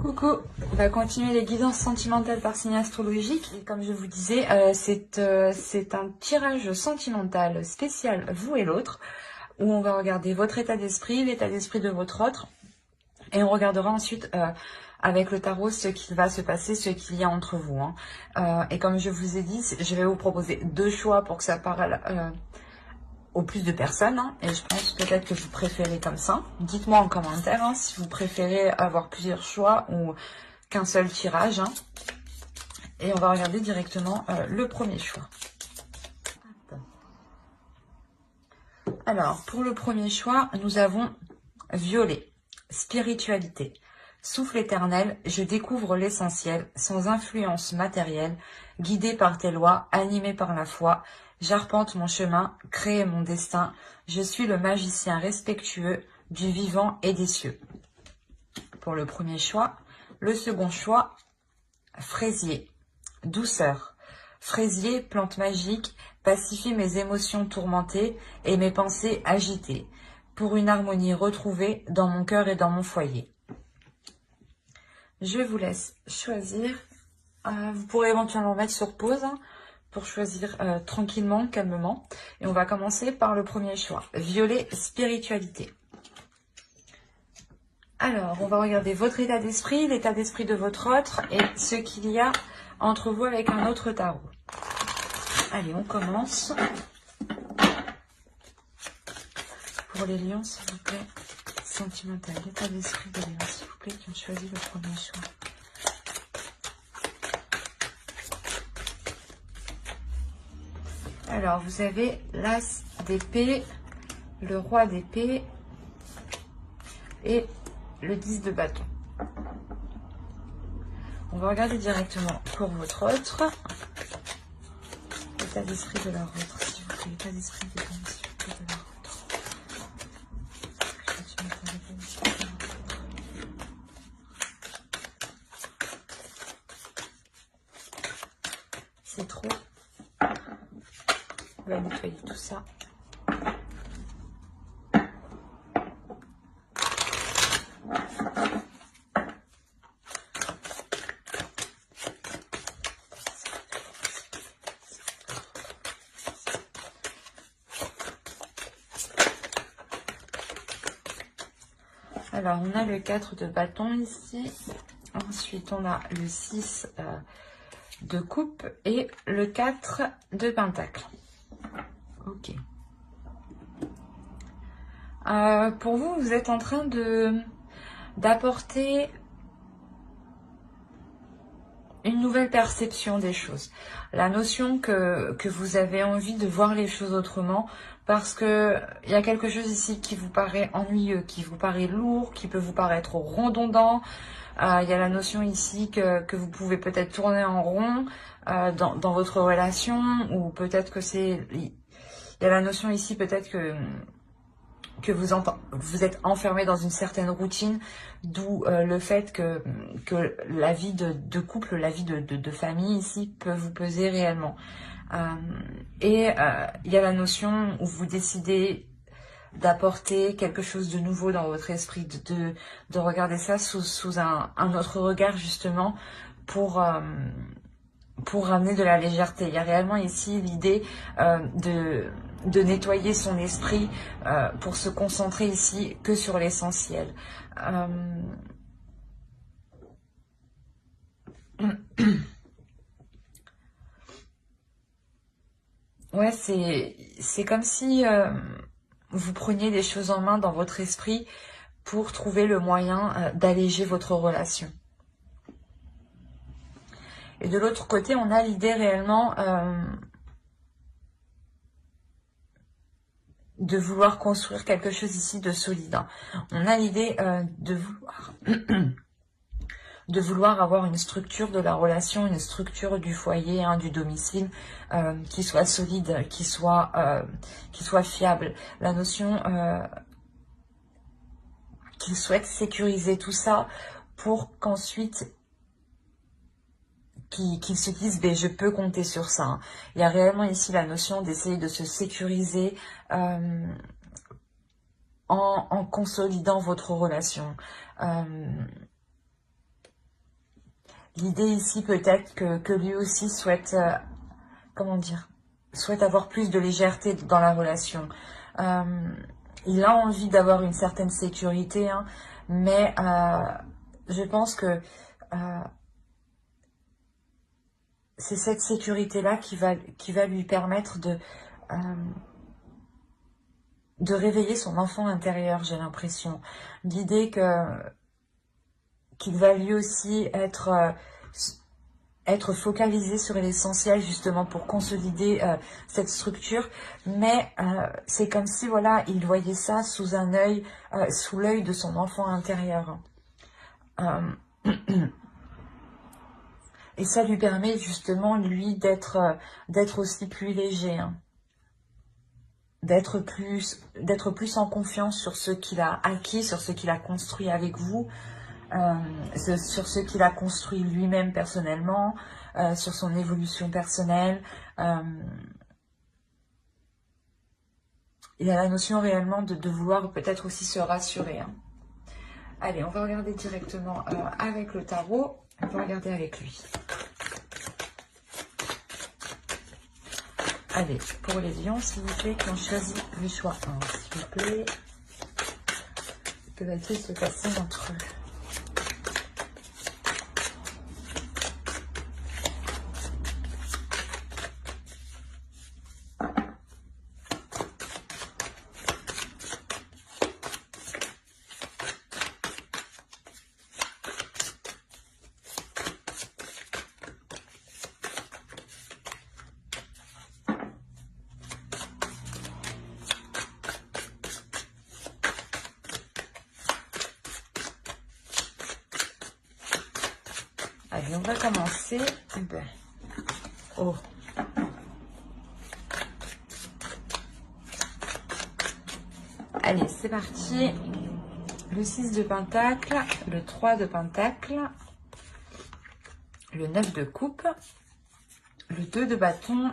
Coucou, on va continuer les guidances sentimentales par signe astrologique. Et comme je vous disais, c'est un tirage sentimental spécial vous et l'autre, où on va regarder votre état d'esprit, l'état d'esprit de votre autre, et on regardera ensuite avec le tarot ce qui va se passer, ce qu'il y a entre vous. Et comme je vous ai dit, je vais vous proposer deux choix pour que ça parle au plus de personnes, et je pense peut-être que vous préférez comme ça. Dites-moi en commentaire si vous préférez avoir plusieurs choix ou qu'un seul tirage. Et on va regarder directement le premier choix. Alors, pour le premier choix, nous avons violet, spiritualité. Souffle éternel, je découvre l'essentiel, sans influence matérielle, guidé par tes lois, animé par la foi. J'arpente mon chemin, crée mon destin. Je suis le magicien respectueux du vivant et des cieux. Pour le premier choix. Le second choix, fraisier, douceur. Fraisier, plante magique, pacifie mes émotions tourmentées et mes pensées agitées, pour une harmonie retrouvée dans mon cœur et dans mon foyer. Je vous laisse choisir. Vous pourrez éventuellement mettre sur pause pour choisir tranquillement, calmement. Et on va commencer par le premier choix. Violet, spiritualité. Alors, on va regarder votre état d'esprit, l'état d'esprit de votre autre et ce qu'il y a entre vous avec un autre tarot. Allez, on commence. Pour les lions, s'il vous plaît, sentimental, l'état d'esprit des lions, s'il vous plaît, qui ont choisi le premier choix. Alors, vous avez l'as d'épée, le roi d'épée et le 10 de bâton. On va regarder directement pour votre autre. L'état d'esprit de leur autre, s'il vous plaît. L'état d'esprit des lions, s'il vous plaît, de leur autre. C'est trop. On va nettoyer tout ça. Alors, on a le 4 de bâton ici. Ensuite, on a le 6 de coupe et le 4 de pentacle. Ok. Pour vous, vous êtes en train d'apporter une nouvelle perception des choses. La notion que vous avez envie de voir les choses autrement, parce que il y a quelque chose ici qui vous paraît ennuyeux, qui vous paraît lourd, qui peut vous paraître redondant. Il y a la notion ici que vous pouvez peut-être tourner en rond dans votre relation, ou peut-être que c'est... Il y a la notion ici peut-être que vous êtes enfermé dans une certaine routine, d'où le fait que la vie de couple, la vie de famille ici peut vous peser réellement. Il y a la notion où vous décidez d'apporter quelque chose de nouveau dans votre esprit, de regarder ça sous un autre regard justement pour ramener de la légèreté. Il y a réellement ici l'idée de nettoyer son esprit pour se concentrer ici que sur l'essentiel. Ouais, c'est comme si vous preniez les choses en main dans votre esprit pour trouver le moyen d'alléger votre relation. Et de l'autre côté, on a l'idée réellement de vouloir construire quelque chose ici de solide. On a l'idée de vouloir avoir une structure de la relation, une structure du foyer, du domicile, qui soit solide, qui soit fiable. La notion qu'il souhaite sécuriser tout ça pour qu'ensuite qu'ils se disent ben, je peux compter sur ça. Il y a réellement ici la notion d'essayer de se sécuriser en consolidant votre relation. L'idée ici peut-être que lui aussi souhaite, comment dire, souhaite avoir plus de légèreté dans la relation. Il a envie d'avoir une certaine sécurité, hein, mais je pense que c'est cette sécurité-là qui va lui permettre de réveiller son enfant intérieur, j'ai l'impression. L'idée qu'il va lui aussi être focalisé sur l'essentiel justement pour consolider cette structure, mais c'est comme si voilà, il voyait ça sous un œil, sous l'œil de son enfant intérieur. Et ça lui permet justement lui d'être aussi plus léger, hein. D'être plus en confiance sur ce qu'il a acquis, sur ce qu'il a construit avec vous, sur ce qu'il a construit lui-même personnellement, sur son évolution personnelle. Il y a la notion réellement de vouloir peut-être aussi se rassurer, hein. Allez, on va regarder directement avec le tarot. On va regarder avec lui. Allez, pour les lions, s'il vous plaît, qui ont choisi le choix 1, s'il vous plaît. Que va-t-il se passer entre eux? Allez, on va commencer. Oh. Allez, c'est parti. Le 6 de Pentacle, le 3 de Pentacle, le 9 de Coupe, le 2 de Bâton,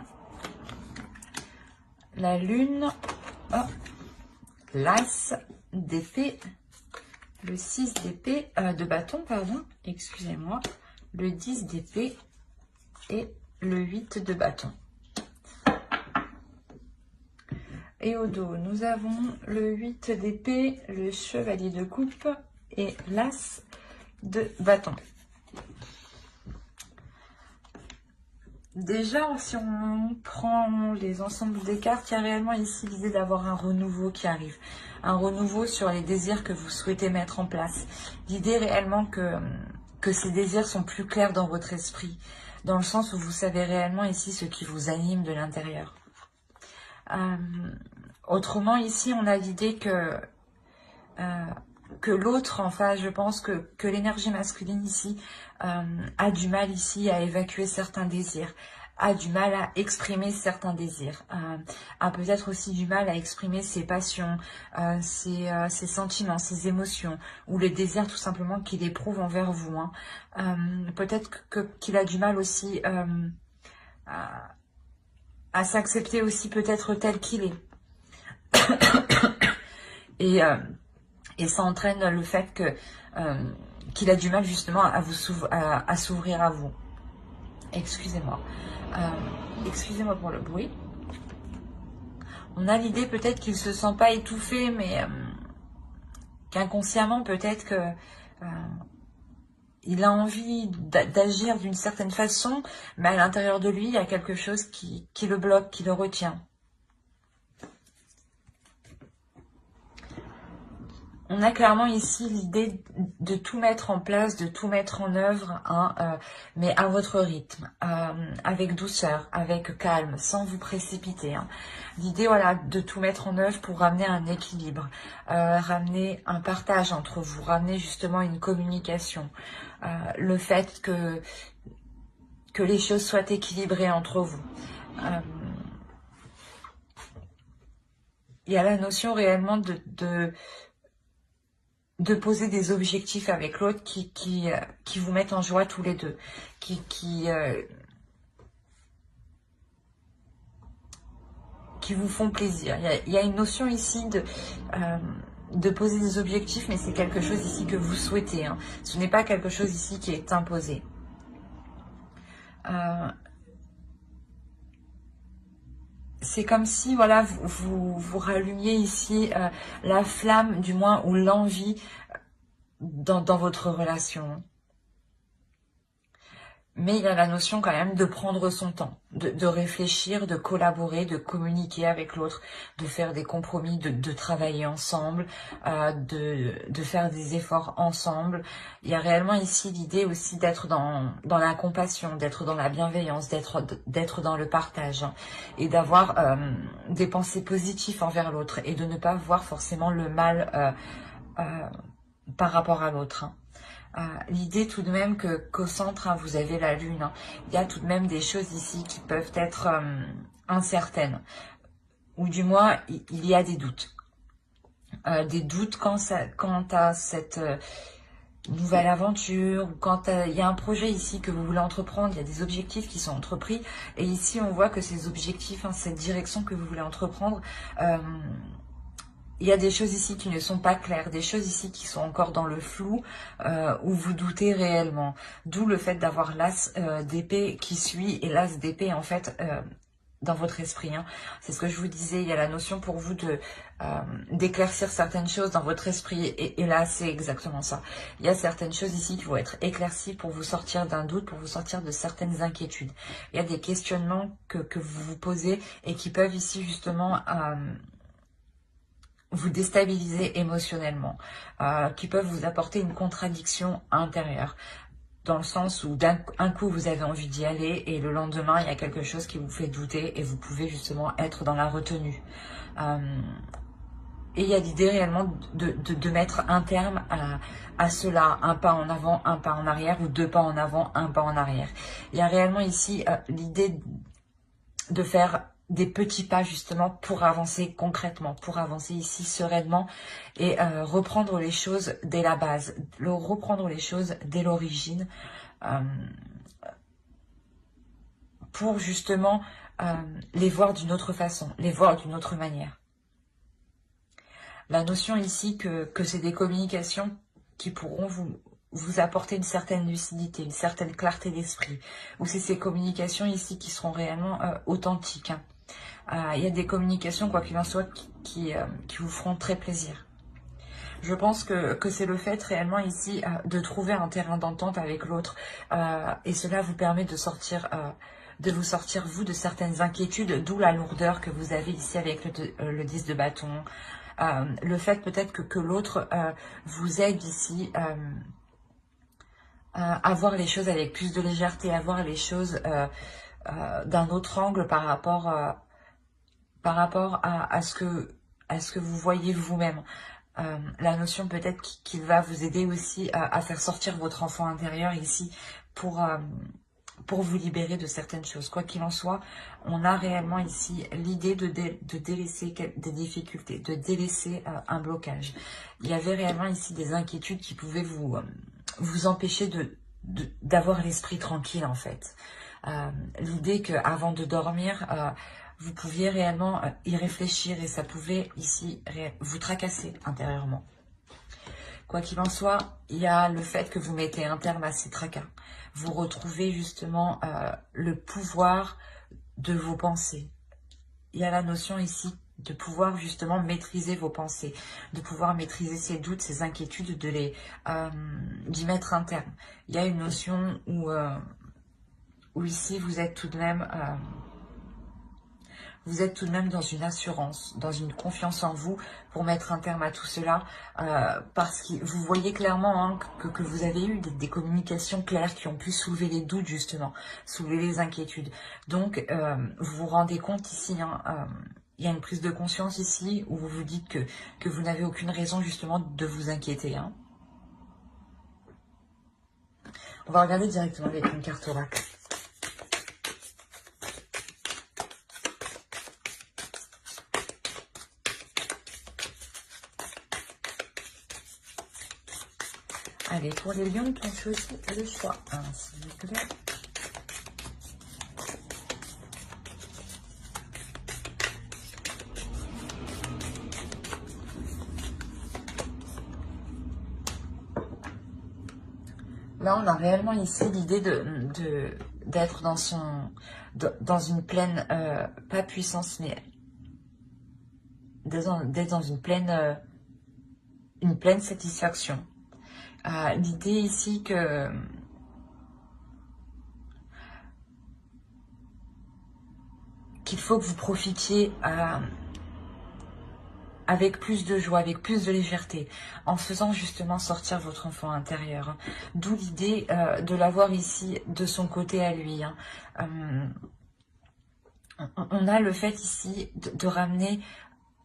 la Lune, oh, l'As d'épée, le 6 d'épée, de Bâton, pardon, excusez-moi, le 10 d'épée et le 8 de Bâton. Et au dos, nous avons le 8 d'épée, le chevalier de coupe et l'as de bâton. Déjà, si on prend les ensembles des cartes, il y a réellement ici l'idée d'avoir un renouveau qui arrive. Un renouveau sur les désirs que vous souhaitez mettre en place. L'idée réellement que ces désirs sont plus clairs dans votre esprit. Dans le sens où vous savez réellement ici ce qui vous anime de l'intérieur. Autrement, ici, on a l'idée que l'autre, enfin, je pense que l'énergie masculine ici a du mal ici à évacuer certains désirs, a du mal à exprimer certains désirs, a peut-être aussi du mal à exprimer ses passions, ses sentiments, ses émotions, ou les désirs tout simplement qu'il éprouve envers vous, hein. Peut-être qu'il a du mal aussi à s'accepter aussi peut-être tel qu'il est. Et ça entraîne le fait qu'il a du mal justement à s'ouvrir à vous. Excusez-moi. Excusez-moi pour le bruit. On a l'idée peut-être qu'il ne se sent pas étouffé, mais qu'inconsciemment peut-être que il a envie d'agir d'une certaine façon, mais à l'intérieur de lui, il y a quelque chose qui le bloque, qui le retient. On a clairement ici l'idée de tout mettre en place, de tout mettre en œuvre, hein, mais à votre rythme, avec douceur, avec calme, sans vous précipiter, hein. L'idée, voilà, de tout mettre en œuvre pour ramener un équilibre, ramener un partage entre vous, ramener justement une communication, le fait que les choses soient équilibrées entre vous. Il y a la notion réellement de poser des objectifs avec l'autre qui vous mettent en joie tous les deux, qui vous font plaisir. Il y a une notion ici de poser des objectifs, mais c'est quelque chose ici que vous souhaitez, hein. Ce n'est pas quelque chose ici qui est imposé. C'est comme si, voilà, vous rallumiez ici la flamme, du moins, ou l'envie dans votre relation. Mais il y a la notion quand même de prendre son temps, de réfléchir, de collaborer, de communiquer avec l'autre, de faire des compromis, de travailler ensemble, de faire des efforts ensemble. Il y a réellement ici l'idée aussi d'être dans la compassion, d'être dans la bienveillance, d'être dans le partage, hein, et d'avoir des pensées positives envers l'autre et de ne pas voir forcément le mal par rapport à l'autre, hein. L'idée tout de même qu'au centre, hein, vous avez la lune, hein. Il y a tout de même des choses ici qui peuvent être incertaines, ou du moins il y a des doutes. Des doutes quant à cette nouvelle aventure, ou quand il y a un projet ici que vous voulez entreprendre, il y a des objectifs qui sont entrepris, et ici on voit que ces objectifs, hein, cette direction que vous voulez entreprendre, il y a des choses ici qui ne sont pas claires, des choses ici qui sont encore dans le flou, où vous doutez réellement. D'où le fait d'avoir l'as d'épée qui suit, et l'as d'épée en fait dans votre esprit, hein. C'est ce que je vous disais, il y a la notion pour vous d'éclaircir certaines choses dans votre esprit, et là c'est exactement ça. Il y a certaines choses ici qui vont être éclaircies pour vous sortir d'un doute, pour vous sortir de certaines inquiétudes. Il y a des questionnements que vous vous posez et qui peuvent ici justement vous déstabiliser émotionnellement, qui peuvent vous apporter une contradiction intérieure, dans le sens où d'un coup vous avez envie d'y aller et le lendemain il y a quelque chose qui vous fait douter et vous pouvez justement être dans la retenue. Et il y a l'idée réellement de mettre un terme à cela, un pas en avant, un pas en arrière, ou deux pas en avant, un pas en arrière. Il y a réellement ici l'idée de faire des petits pas justement pour avancer concrètement, pour avancer ici sereinement et reprendre les choses dès la base, reprendre les choses dès l'origine, pour justement les voir d'une autre façon, les voir d'une autre manière. La notion ici que c'est des communications qui pourront vous apporter une certaine lucidité, une certaine clarté d'esprit, ou c'est ces communications ici qui seront réellement authentiques, hein. Il y a des communications, quoi qu'il en soit, qui vous feront très plaisir. Je pense que c'est le fait réellement ici de trouver un terrain d'entente avec l'autre, et cela vous permet de vous sortir, vous, de certaines inquiétudes, d'où la lourdeur que vous avez ici avec le 10 de bâton. Le fait peut-être que l'autre vous aide ici à voir les choses avec plus de légèreté, à voir les choses d'un autre angle par rapport à ce que vous voyez vous-même. La notion peut-être qu'il va vous aider aussi à faire sortir votre enfant intérieur ici pour vous libérer de certaines choses. Quoi qu'il en soit, on a réellement ici l'idée de délaisser des difficultés, de délaisser un blocage. Il y avait réellement ici des inquiétudes qui pouvaient vous empêcher d'avoir l'esprit tranquille en fait. L'idée qu'avant de dormir, vous pouviez réellement y réfléchir et ça pouvait ici vous tracasser intérieurement. Quoi qu'il en soit, il y a le fait que vous mettez un terme à ces tracas. Vous retrouvez justement le pouvoir de vos pensées. Il y a la notion ici de pouvoir justement maîtriser vos pensées, de pouvoir maîtriser ces doutes, ces inquiétudes, d'y mettre un terme. Il y a une notion où ici vous êtes tout de même dans une assurance, dans une confiance en vous pour mettre un terme à tout cela, parce que vous voyez clairement hein, que vous avez eu des communications claires qui ont pu soulever les doutes justement, soulever les inquiétudes. Donc vous vous rendez compte ici, hein, il y a une prise de conscience ici où vous vous dites que vous n'avez aucune raison justement de vous inquiéter, hein. On va regarder directement avec une carte oracle. Allez, pour les lions qui ont choisi le choix 1, s'il vous plaît. Là, on a réellement ici l'idée d'être dans une pleine, pas puissance, mais d'être dans une pleine satisfaction. L'idée ici qu'il faut que vous profitiez avec plus de joie, avec plus de légèreté, en faisant justement sortir votre enfant intérieur. Hein. D'où l'idée de l'avoir ici de son côté à lui. Hein. On a le fait ici de ramener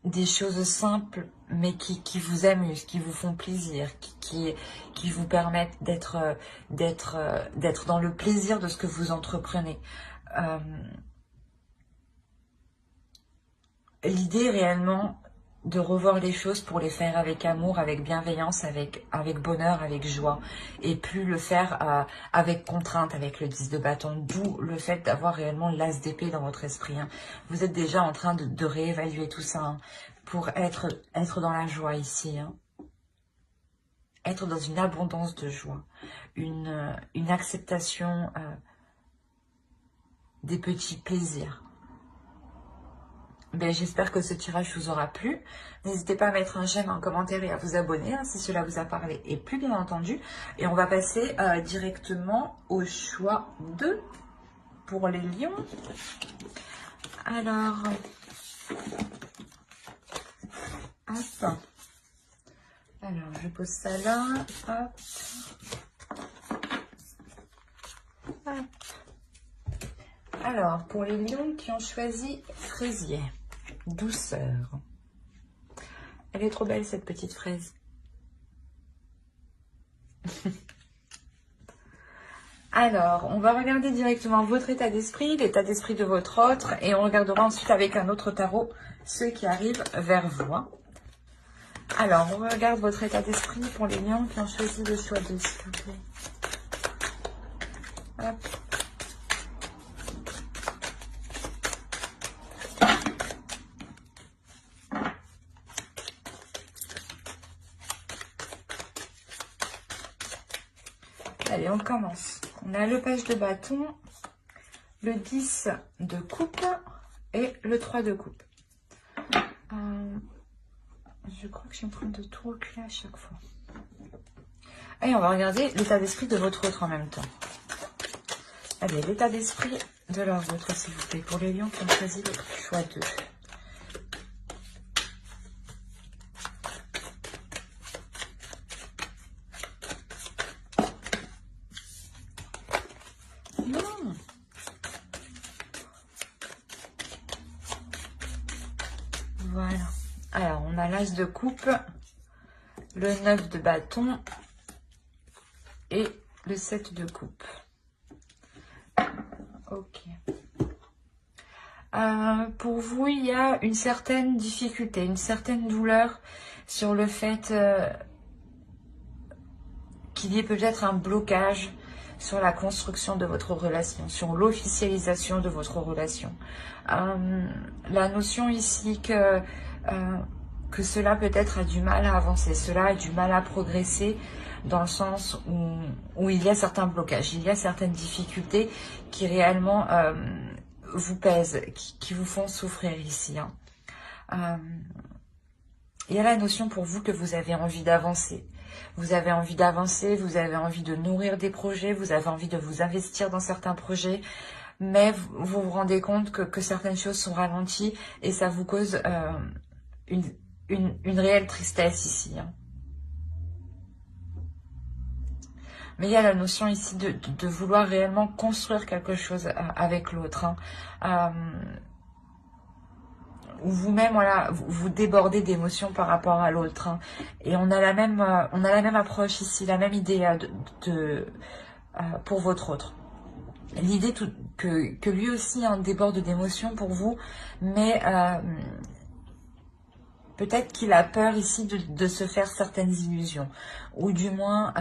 des choses simples, mais qui vous amusent, qui vous font plaisir, qui vous permettent d'être dans le plaisir de ce que vous entreprenez. L'idée réellement de revoir les choses pour les faire avec amour, avec bienveillance, avec bonheur, avec joie, et plus le faire avec contrainte, avec le 10 de bâton, d'où le fait d'avoir réellement l'as d'épée dans votre esprit. Hein. Vous êtes déjà en train de réévaluer tout ça, hein, pour être dans la joie ici, hein. Être dans une abondance de joie, une acceptation des petits plaisirs. Ben, j'espère que ce tirage vous aura plu. N'hésitez pas à mettre un j'aime, un commentaire et à vous abonner hein, si cela vous a parlé et plus bien entendu. Et on va passer directement au choix 2 pour les lions. Alors, hop. Alors, je pose ça là. Hop. Hop. Alors, pour les lions qui ont choisi fraisier. Douceur. Elle est trop belle cette petite fraise. Alors, on va regarder directement votre état d'esprit, l'état d'esprit de votre autre, et on regardera ensuite avec un autre tarot ceux qui arrivent vers vous. Alors, on regarde votre état d'esprit pour les lions qui ont choisi le choix 2, s'il vous plaît. Hop. Allez, on commence. On a le page de bâton, le 10 de coupe et le 3 de coupe. Je crois que je suis en train de tout reculer à chaque fois. Et on va regarder l'état d'esprit de votre autre en même temps. Allez, l'état d'esprit de leur autre, s'il vous plaît, pour les lions qui ont choisi le choix 2. Voilà. Alors, on a l'as de coupe, le 9 de bâton et le 7 de coupe. Ok. Pour vous, il y a une certaine difficulté, une certaine douleur sur le fait qu'il y ait peut-être un blocage sur la construction de votre relation, sur l'officialisation de votre relation. La notion ici que cela peut-être a du mal à avancer, cela a du mal à progresser dans le sens où il y a certains blocages, il y a certaines difficultés qui réellement vous pèsent, qui vous font souffrir ici. Il y a la notion pour vous que vous avez envie d'avancer. Vous avez envie d'avancer, vous avez envie de nourrir des projets, vous avez envie de vous investir dans certains projets, mais vous vous rendez compte que certaines choses sont ralenties et ça vous cause une réelle tristesse ici. Mais il y a la notion ici de vouloir réellement construire quelque chose avec l'autre. Où vous-même, voilà, vous débordez d'émotions par rapport à l'autre. Et on a la même approche ici, la même idée pour votre autre. L'idée que lui aussi déborde d'émotions pour vous, mais peut-être qu'il a peur ici de se faire certaines illusions. Ou du moins,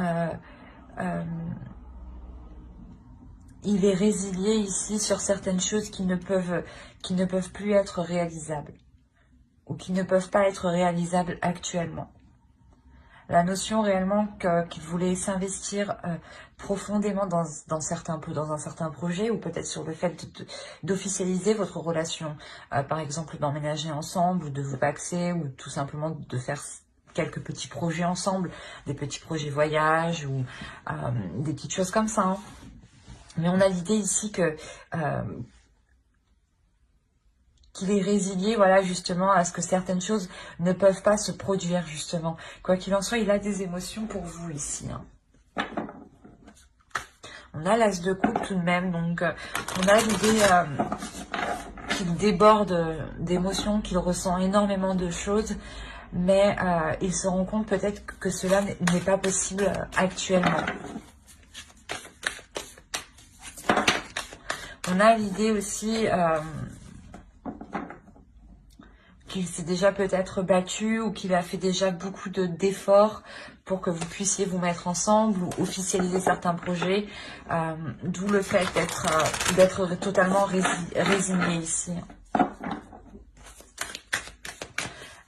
il est résilié ici sur certaines choses qui ne peuvent plus être réalisables ou qui ne peuvent pas être réalisables actuellement. La notion réellement qu'il voulait s'investir profondément dans un certain projet, ou peut-être sur le fait d'officialiser votre relation. Par exemple, d'emménager ensemble, ou de vous paxer, ou tout simplement de faire quelques petits projets ensemble, des petits projets voyage, ou des petites choses comme ça. Hein. Mais on a l'idée ici que qu'il est résilié, voilà, justement, à ce que certaines choses ne peuvent pas se produire, justement. Quoi qu'il en soit, il a des émotions pour vous, ici. Hein. On a l'as de coupe, tout de même, donc on a l'idée qu'il déborde d'émotions, qu'il ressent énormément de choses, mais il se rend compte peut-être que cela n'est pas possible actuellement. On a l'idée aussi qu'il s'est déjà peut-être battu, ou qu'il a fait déjà beaucoup d'efforts pour que vous puissiez vous mettre ensemble ou officialiser certains projets, d'où le fait d'être totalement résigné ici.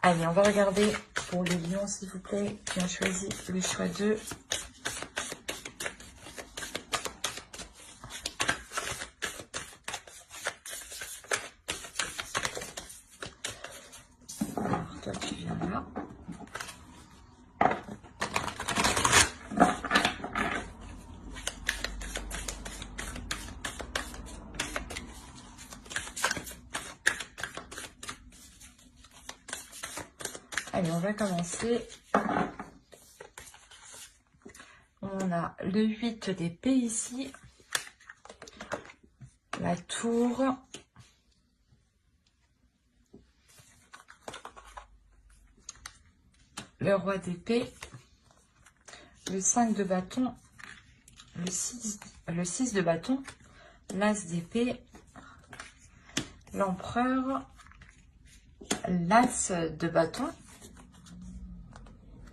Allez, on va regarder pour les lions, s'il vous plaît, qui ont choisi le choix 2. Toi, tu viens là. Allez, on va commencer. On a le 8 d'épée ici. La tour. Le roi d'épée, le 5 de bâton, le 6 de bâton, l'as d'épée, l'empereur, l'as de bâton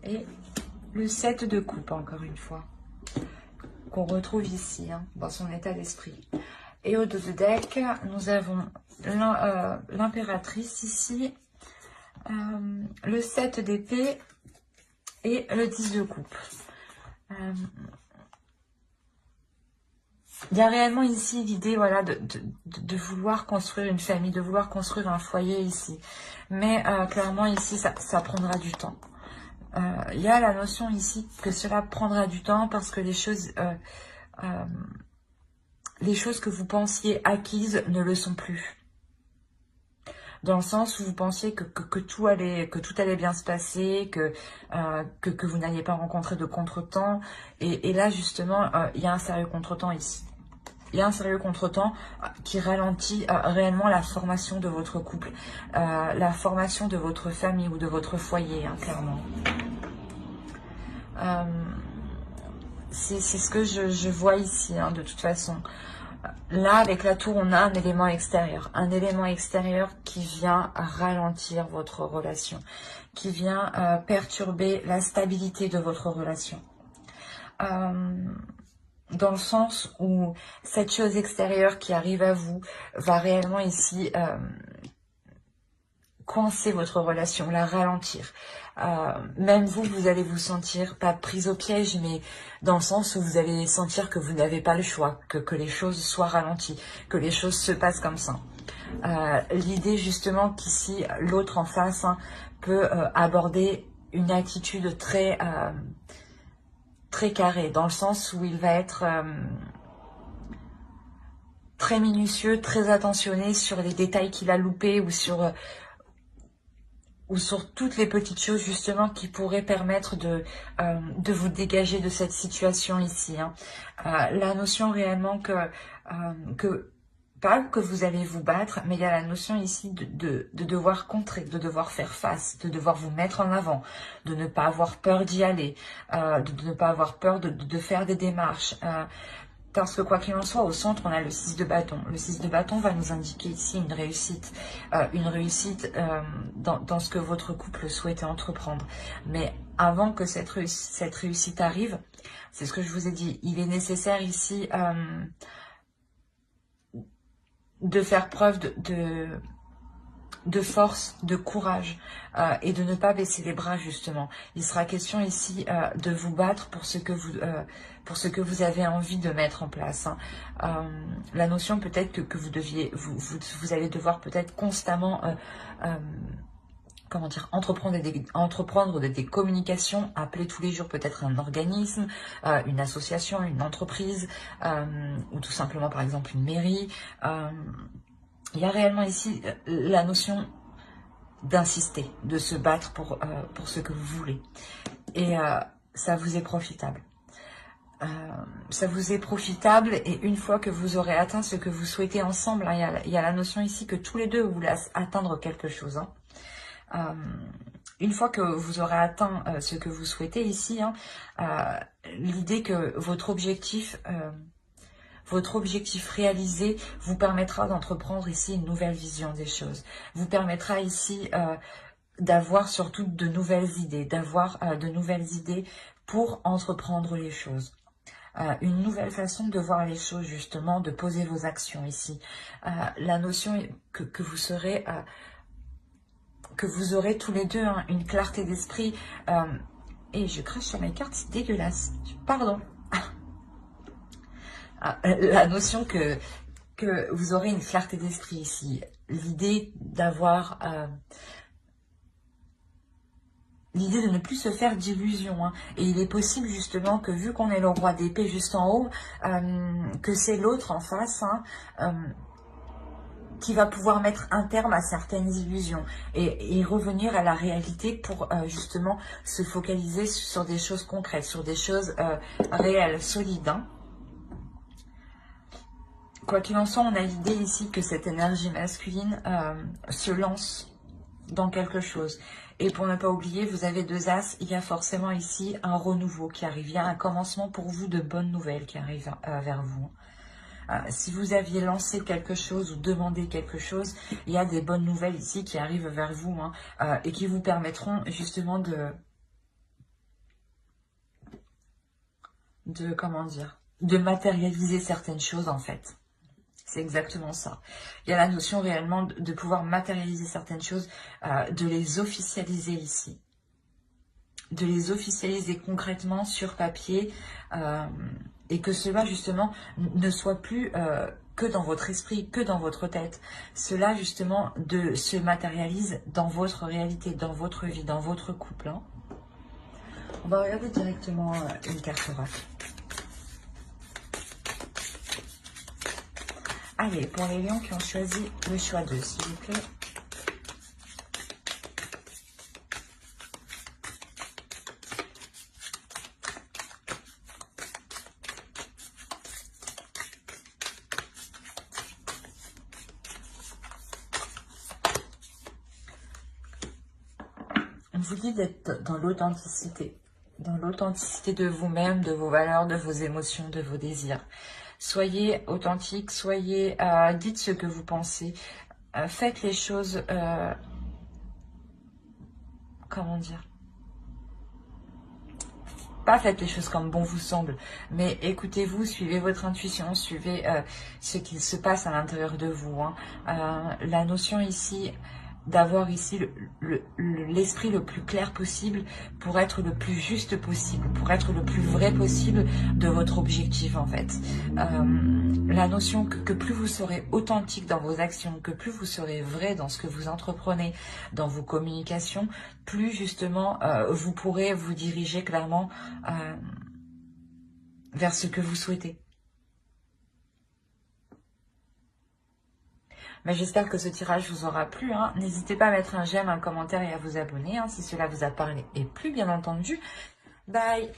et le 7 de coupe, encore une fois, qu'on retrouve ici, hein, dans son état d'esprit. Et au dos de deck, nous avons l'impératrice ici, le 7 d'épée, et le 10 de coupe. Il y a réellement ici l'idée, voilà, de vouloir construire une famille, de vouloir construire un foyer ici. Mais clairement ici, ça prendra du temps. Il y a la notion ici que cela prendra du temps parce que les choses que vous pensiez acquises ne le sont plus. Dans le sens où vous pensiez que tout allait bien se passer, que vous n'alliez pas rencontrer de contretemps. Et là, justement, il y a un sérieux contretemps ici. Il y a un sérieux contretemps qui ralentit réellement la formation de votre couple, la formation de votre famille ou de votre foyer, hein, clairement. C'est ce que je vois ici, hein, de toute façon. Là, avec la tour, on a un élément extérieur qui vient ralentir votre relation, qui vient perturber la stabilité de votre relation. Dans le sens où cette chose extérieure qui arrive à vous va réellement ici coincer votre relation, la ralentir. Même vous allez vous sentir, pas prise au piège, mais dans le sens où vous allez sentir que vous n'avez pas le choix, que les choses soient ralenties, que les choses se passent comme ça. L'idée justement qu'ici, l'autre en face peut aborder une attitude très carrée, dans le sens où il va être très minutieux, très attentionné sur les détails qu'il a loupés ou sur toutes les petites choses justement qui pourraient permettre de vous dégager de cette situation ici. Hein. La notion réellement pas que vous allez vous battre, mais il y a la notion ici de devoir contrer, de devoir faire face, de devoir vous mettre en avant, de ne pas avoir peur d'y aller, de ne pas avoir peur de faire des démarches. Parce que quoi qu'il en soit, au centre, on a le 6 de bâton. Le 6 de bâton va nous indiquer ici une réussite dans ce que votre couple souhaitait entreprendre. Mais avant que cette réussite arrive, c'est ce que je vous ai dit, il est nécessaire ici de faire preuve de force, de courage et de ne pas baisser les bras justement. Il sera question ici de vous battre pour ce que vous avez envie de mettre en place. Hein. La notion peut-être que vous allez devoir peut-être constamment comment dire, entreprendre des communications, appeler tous les jours peut-être un organisme, une association, une entreprise, ou tout simplement par exemple une mairie. Il y a réellement ici la notion d'insister, de se battre pour ce que vous voulez. Et ça vous est profitable. Ça vous est profitable et une fois que vous aurez atteint ce que vous souhaitez ensemble, hein, il y a la notion ici que tous les deux vous voulez atteindre quelque chose. Hein. Une fois que vous aurez atteint ce que vous souhaitez ici, hein, l'idée que votre objectif réalisé vous permettra d'entreprendre ici une nouvelle vision des choses, vous permettra ici d'avoir surtout de nouvelles idées, pour entreprendre les choses. Une nouvelle façon de voir les choses justement, de poser vos actions ici. La notion que vous serez... que vous aurez tous les deux hein, une clarté d'esprit. Et je crache sur mes cartes, c'est dégueulasse. Pardon. La notion que vous aurez une clarté d'esprit ici. L'idée d'avoir... l'idée de ne plus se faire d'illusions. Hein. Et il est possible justement que vu qu'on est le roi d'épée juste en haut, que c'est l'autre en face... Hein, qui va pouvoir mettre un terme à certaines illusions et revenir à la réalité pour justement se focaliser sur des choses concrètes, sur des choses réelles, solides. Hein. Quoi qu'il en soit, on a l'idée ici que cette énergie masculine se lance dans quelque chose. Et pour ne pas oublier, vous avez deux as, il y a forcément ici un renouveau qui arrive, il y a un commencement pour vous de bonnes nouvelles qui arrivent vers vous. Si vous aviez lancé quelque chose ou demandé quelque chose, il y a des bonnes nouvelles ici qui arrivent vers vous hein, et qui vous permettront justement comment dire, de matérialiser certaines choses en fait. C'est exactement ça. Il y a la notion réellement de pouvoir matérialiser certaines choses, de les officialiser ici. De les officialiser concrètement sur papier et que cela justement ne soit plus que dans votre esprit, que dans votre tête. Cela justement se matérialise dans votre réalité, dans votre vie, dans votre couple. Hein. On va regarder directement une carte oracle. Allez, pour les lions qui ont choisi le choix 2, s'il vous plaît. On vous dit d'être dans l'authenticité de vous-même, de vos valeurs, de vos émotions, de vos désirs. Soyez authentique, dites ce que vous pensez, faites les choses, comment dire, pas faites les choses comme bon vous semble, mais écoutez-vous, suivez votre intuition, suivez ce qu'il se passe à l'intérieur de vous. Hein. La notion ici d'avoir ici l'esprit le plus clair possible pour être le plus juste possible, pour être le plus vrai possible de votre objectif en fait. La notion que plus vous serez authentique dans vos actions, que plus vous serez vrai dans ce que vous entreprenez, dans vos communications, plus justement vous pourrez vous diriger clairement vers ce que vous souhaitez. Mais j'espère que ce tirage vous aura plu. Hein. N'hésitez pas à mettre un j'aime, un commentaire et à vous abonner hein, si cela vous a parlé et plu, bien entendu. Bye!